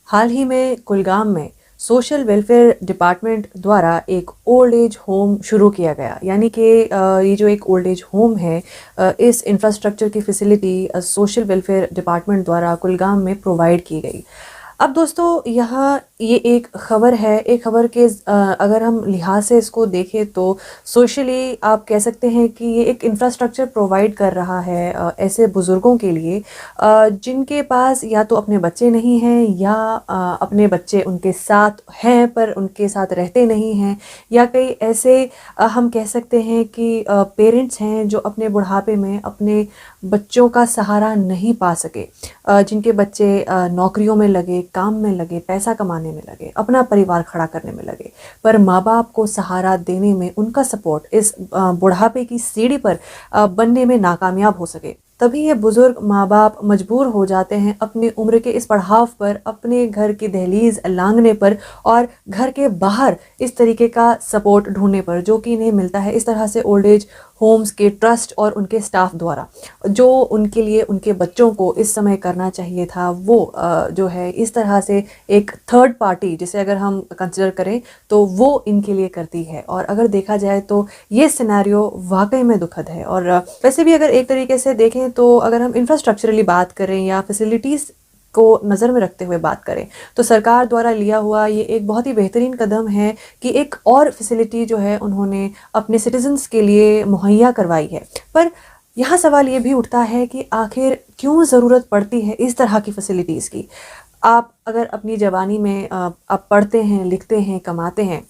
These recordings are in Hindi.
हाल ही में कुलगाम में सोशल वेलफेयर डिपार्टमेंट द्वारा एक ओल्ड एज होम शुरू किया गया। यानी कि ये जो एक ओल्ड एज होम है, इस इंफ्रास्ट्रक्चर की फैसिलिटी सोशल वेलफेयर डिपार्टमेंट द्वारा कुलगाम में प्रोवाइड की गई। अब दोस्तों यहाँ ये एक ख़बर है, एक ख़बर के अगर हम लिहाज से इसको देखें तो सोशली आप कह सकते हैं कि ये एक इंफ्रास्ट्रक्चर प्रोवाइड कर रहा है ऐसे बुज़ुर्गों के लिए जिनके पास या तो अपने बच्चे नहीं हैं या अपने बच्चे उनके साथ हैं पर उनके साथ रहते नहीं हैं, या कई ऐसे हम कह सकते हैं कि पेरेंट्स हैं जो अपने बुढ़ापे में अपने बच्चों का सहारा नहीं पा सके, जिनके बच्चे नौकरियों में लगे, काम में लगे, पैसा कमाने में लगे, अपना परिवार खड़ा करने में लगे, पर माँ बाप को सहारा देने में उनका सपोर्ट इस बुढ़ापे की सीढ़ी पर बनने में नाकामयाब हो सके। तभी ये बुजुर्ग माँ बाप मजबूर हो जाते हैं अपनी उम्र के इस पड़ाव पर अपने घर की दहलीज लांघने पर और घर के बाहर इस तरीके का सपोर्ट ढूंढने पर, जो कि इन्हें मिलता है इस तरह से ओल्ड एज होम्स के ट्रस्ट और उनके स्टाफ द्वारा। जो उनके लिए उनके बच्चों को इस समय करना चाहिए था वो जो है इस तरह से एक थर्ड पार्टी, जिसे अगर हम कंसिडर करें तो वो इनके लिए करती है। और अगर देखा जाए तो ये सिनेरियो वाकई में दुखद है। और वैसे भी अगर एक तरीके से देखें तो अगर हम इंफ्रास्ट्रक्चरली बात करें या फैसिलिटीज़ को नज़र में रखते हुए बात करें तो सरकार द्वारा लिया हुआ ये एक बहुत ही बेहतरीन कदम है कि एक और फैसिलिटी जो है उन्होंने अपने सिटीजन्स के लिए मुहैया करवाई है। पर यहाँ सवाल ये भी उठता है कि आखिर क्यों ज़रूरत पड़ती है इस तरह की फैसिलिटीज़ की। आप अगर अपनी जवानी में आप पढ़ते हैं, लिखते हैं, कमाते हैं,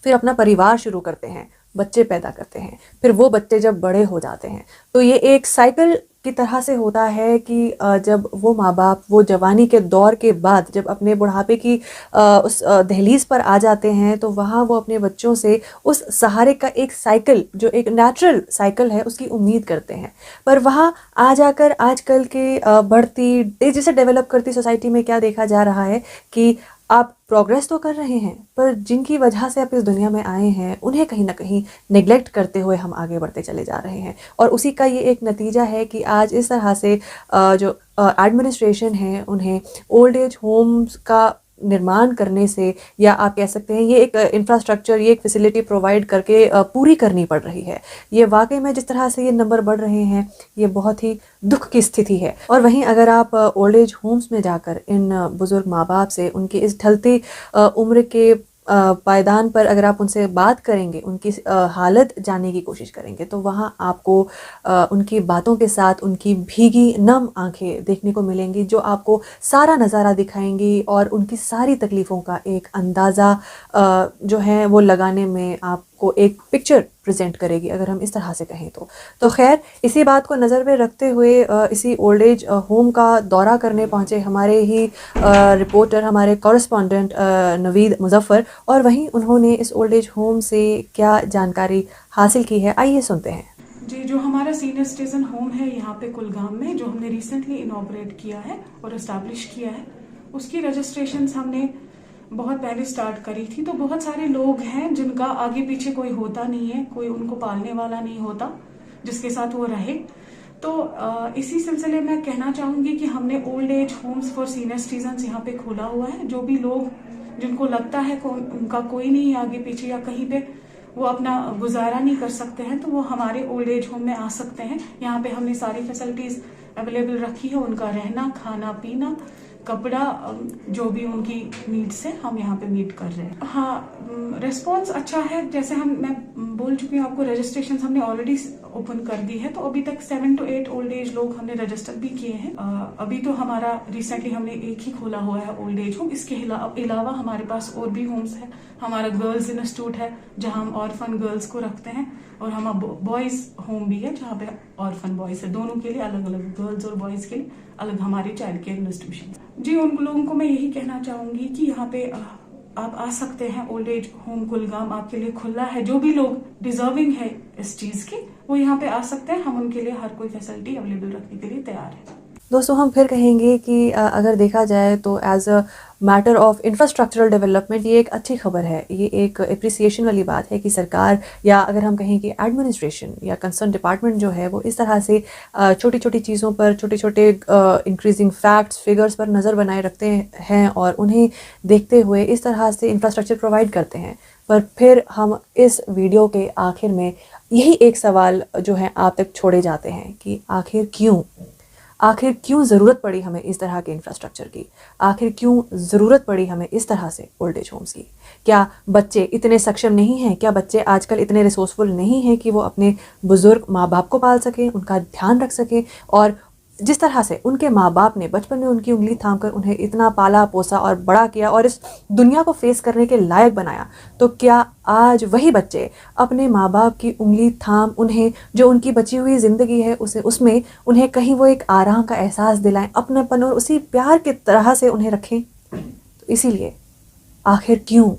फिर अपना परिवार शुरू करते हैं, बच्चे पैदा करते हैं, फिर वो बच्चे जब बड़े हो जाते हैं तो ये एक साइकिल की तरह से होता है कि जब वो माँ बाप वो जवानी के दौर के बाद जब अपने बुढ़ापे की उस दहलीज पर आ जाते हैं तो वहाँ वो अपने बच्चों से उस सहारे का एक साइकिल, जो एक नेचुरल साइकिल है, उसकी उम्मीद करते हैं। पर वहाँ आ जाकर आजकल के बढ़ती तेज़ी से डेवलप करती सोसाइटी में क्या देखा जा रहा है कि आप प्रोग्रेस तो कर रहे हैं पर जिनकी वजह से आप इस दुनिया में आए हैं उन्हें कहीं ना कहीं नेग्लेक्ट करते हुए हम आगे बढ़ते चले जा रहे हैं। और उसी का ये एक नतीजा है कि आज इस तरह से जो एडमिनिस्ट्रेशन है उन्हें ओल्ड एज होम्स का निर्माण करने से, या आप कह सकते हैं ये एक इंफ्रास्ट्रक्चर, ये एक फैसिलिटी प्रोवाइड करके पूरी करनी पड़ रही है। ये वाकई में जिस तरह से ये नंबर बढ़ रहे हैं ये बहुत ही दुख की स्थिति है। और वहीं अगर आप ओल्ड एज होम्स में जाकर इन बुज़ुर्ग माँ बाप से उनके इस ढलती उम्र के पायदान पर अगर आप उनसे बात करेंगे, उनकी हालत जानने की कोशिश करेंगे तो वहाँ आपको उनकी बातों के साथ उनकी भीगी नम आंखें देखने को मिलेंगी जो आपको सारा नज़ारा दिखाएंगी और उनकी सारी तकलीफ़ों का एक अंदाज़ा जो है वो लगाने में आपको एक पिक्चर प्रेजेंट करेगी, अगर हम इस तरह से कहें तो खैर इसी बात को नज़र में रखते हुए इसी ओल्ड एज होम का दौरा करने पहुँचे हमारे ही रिपोर्टर, हमारे कॉरेस्पॉन्डेंट नवीद मुजफ्फर, और वहीं उन्होंने इस ओल्ड एज होम से क्या जानकारी हासिल की है, आइए सुनते हैं। जी, जो हमारा सीनियर सिटीजन होम है यहाँ पे कुलगाम में, जो हमने रिसेंटली इनॉग्रेट किया है और इस्टेब्लिश किया है, उसकी रजिस्ट्रेशन हमने बहुत पहले स्टार्ट करी थी। तो बहुत सारे लोग हैं जिनका आगे पीछे कोई होता नहीं है, कोई उनको पालने वाला नहीं होता जिसके साथ वो रहे। तो इसी सिलसिले में कहना चाहूंगी कि हमने old age homes for senior citizen यहाँ पे खोला हुआ है। जो भी लोग जिनको लगता है उनका कोई नहीं आगे पीछे या कहीं पे वो अपना गुजारा नहीं कर सकते हैं तो वो हमारे ओल्ड एज होम में आ सकते हैं। यहाँ पे हमने सारी फैसिलिटीज अवेलेबल रखी है, उनका रहना, खाना पीना, कपड़ा, जो भी उनकी नीड्स है हम यहाँ पे मीट कर रहे हैं। हाँ, रिस्पॉन्स अच्छा है। जैसे मैं बोल चुकी हूँ आपको, रजिस्ट्रेशन हमने ऑलरेडी ओपन कर दी है। तो अभी तक 7 to 8 ओल्ड एज लोग हमने रजिस्टर भी किए हैं। अभी तो हमारा रिसेंटली हमने एक ही खोला हुआ है ओल्ड एज होम। इसके अलावा हमारे पास और भी होम्स है। हमारा गर्ल्स इंस्टीट्यूट है जहाँ हम ऑर्फन गर्ल्स को रखते हैं, और हमारा बॉयज होम भी है जहाँ पे ऑर्फन बॉयज है। दोनों के लिए अलग अलग, गर्ल्स और बॉयज के लिए अलग हमारी चाइल्ड केयर इंस्टीट्यूशन है। जी, उन लोगों को मैं यही कहना चाहूंगी कि यहाँ पे आप आ सकते हैं। ओल्ड एज होम कुलगाम आपके लिए खुला है। जो भी लोग डिजर्विंग है इस चीज की वो यहाँ पे आ सकते हैं। हम उनके लिए हर कोई फैसिलिटी अवेलेबल रखने के लिए तैयार है। दोस्तों हम फिर कहेंगे कि अगर देखा जाए तो as a matter of infrastructural development ये एक अच्छी खबर है, ये एक अप्रिसिएशन वाली बात है कि सरकार या अगर हम कहें कि एडमिनिस्ट्रेशन या कंसर्न डिपार्टमेंट जो है वो इस तरह से छोटी छोटी चीज़ों पर, छोटे छोटे इंक्रीजिंग फैक्ट्स फिगर्स पर नज़र बनाए रखते हैं और उन्हें देखते हुए इस तरह से इंफ्रास्ट्रक्चर प्रोवाइड करते हैं। पर फिर हम इस वीडियो के आखिर में यही एक सवाल जो है आप तक छोड़े जाते हैं कि आखिर क्यों ज़रूरत पड़ी हमें इस तरह के इंफ्रास्ट्रक्चर की, आखिर क्यों ज़रूरत पड़ी हमें इस तरह से ओल्ड एज होम्स की। क्या बच्चे इतने सक्षम नहीं हैं, क्या बच्चे आजकल इतने रिसोर्सफुल नहीं हैं कि वो अपने बुज़ुर्ग माँ बाप को पाल सकें, उनका ध्यान रख सकें, और जिस तरह से उनके माँ बाप ने बचपन में उनकी उंगली थाम कर उन्हें इतना पाला पोसा और बड़ा किया और इस दुनिया को फेस करने के लायक बनाया, तो क्या आज वही बच्चे अपने माँ बाप की उंगली थाम उन्हें जो उनकी बची हुई ज़िंदगी है उसमें उन्हें कहीं वो एक आराम का एहसास दिलाएं, अपनापन और उसी प्यार की तरह से उन्हें रखें? तो इसीलिए आखिर क्यों